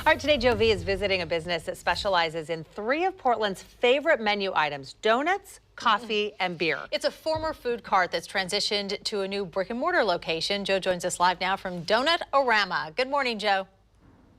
All right, today Joe V is visiting a business that specializes in 3 of Portland's favorite menu items: donuts, coffee, and beer. It's a former food cart that's transitioned to a new brick and mortar location. Joe joins us live now from Donut-O-Rama. Good morning, Joe.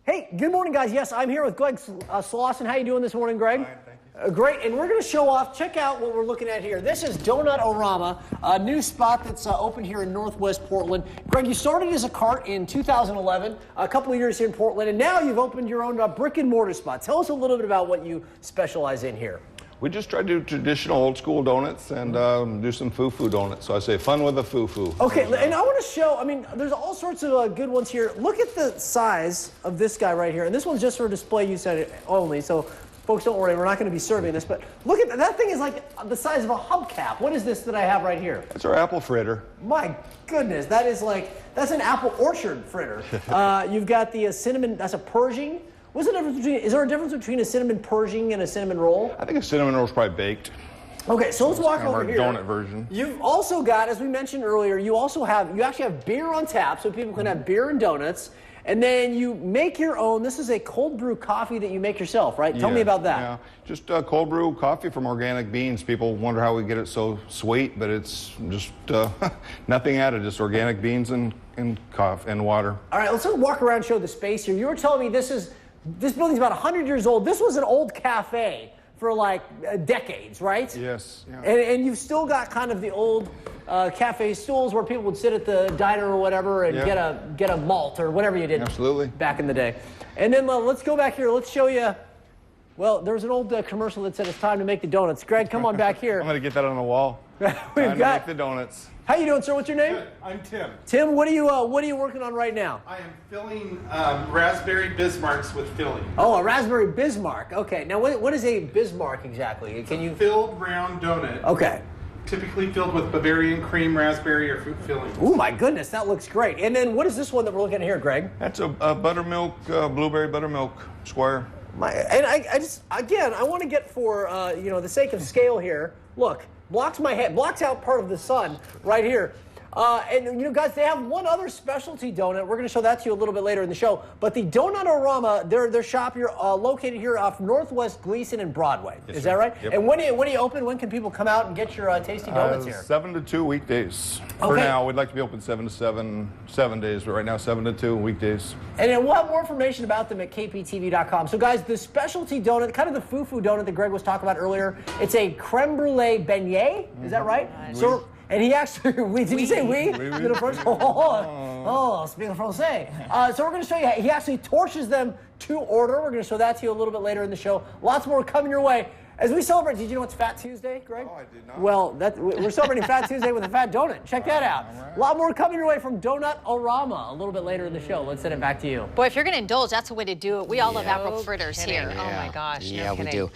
Hey, good morning, guys. Yes, I'm here with Greg Slauson. How you doing this morning, Greg? Fine, thank you. Great, and we're going to show off. Check out what we're looking at here. This is Donut-O-Rama, a new spot that's open here in Northwest Portland. Greg, you started as a cart in 2011, a couple of years here in Portland, and now you've opened your own brick and mortar spot. Tell us a little bit about what you specialize in here. We just try to do traditional old school donuts and do some foo-foo donuts. So I say fun with a foo-foo. Okay, and I want to show, I mean, there's all sorts of good ones here. Look at the size of this guy right here. And this one's just for display use only, so folks, don't worry, we're not going to be serving this. But look at that thing is like the size of a hubcap. What is this that I have right here? That's our apple fritter. My goodness, that is that's an apple orchard fritter. You've got the cinnamon, that's a Pershing. What's the difference between, is there a difference between a cinnamon Pershing and a cinnamon roll? I think a cinnamon roll is probably baked. Okay, so let's walk over here. Donut version. You've also got, as we mentioned earlier, you actually have beer on tap, so people can have beer and donuts. And then you make your own. This is a cold brew coffee that you make yourself, right? Tell me about that. Yeah, just cold brew coffee from organic beans. People wonder how we get it so sweet, but it's just nothing added, just organic beans and coffee and water. All right, let's walk around and show the space here. You were telling me this building's about 100 years old. This was an old cafe for like decades, right? Yes. Yeah. And you've still got kind of the old cafe stools where people would sit at the diner or whatever and get a malt or whatever you did. Absolutely. Back in the day. And then let's go back here. Let's show you. Well, there was an old commercial that said it's time to make the donuts. Greg, come on back here. I'm going to get that on the wall. We've Time to make the donuts. How you doing, sir? What's your name? Good. I'm Tim. Tim, what are you working on right now? I am filling raspberry Bismarcks with filling. Oh, a raspberry Bismarck. Okay. Now, what is a Bismarck exactly? Can you? Filled round donut. Okay. Typically filled with Bavarian cream, raspberry, or fruit filling. Oh my goodness, that looks great. And then what is this one that we're looking at here, Greg? That's a buttermilk, blueberry buttermilk square. I want to get for the sake of scale here. Look, blocks out part of the sun right here. And guys, they have one other specialty donut. We're going to show that to you a little bit later in the show. But the Donut-O-Rama, their shop here, located here off Northwest Gleason and Broadway. Yes, is sir. that right? Yep. And when do you open? When can people come out and get your tasty donuts here? 7 to 2 weekdays. For Okay. now, we'd like to be open 7 to 7 days, but right now 7 to 2 weekdays. And then we'll have more information about them at kptv.com. So guys, the specialty donut, kind of the foo-foo donut that Greg was talking about earlier, it's a creme brulee beignet. Is that right? So. And he actually, did you say we? Oh, speaking Francais. So we're going to show you, he actually torches them to order. We're going to show that to you a little bit later in the show. Lots more coming your way. As we celebrate, did you know it's Fat Tuesday, Greg? Oh, I did not. Well, we're celebrating Fat Tuesday with a fat donut. Check that out. Right. A lot more coming your way from Donut-O-Rama a little bit later in the show. Let's send it back to you. Boy, if you're going to indulge, that's the way to do it. We all love apple fritters here. Oh my gosh. Yeah, no we kidding. do.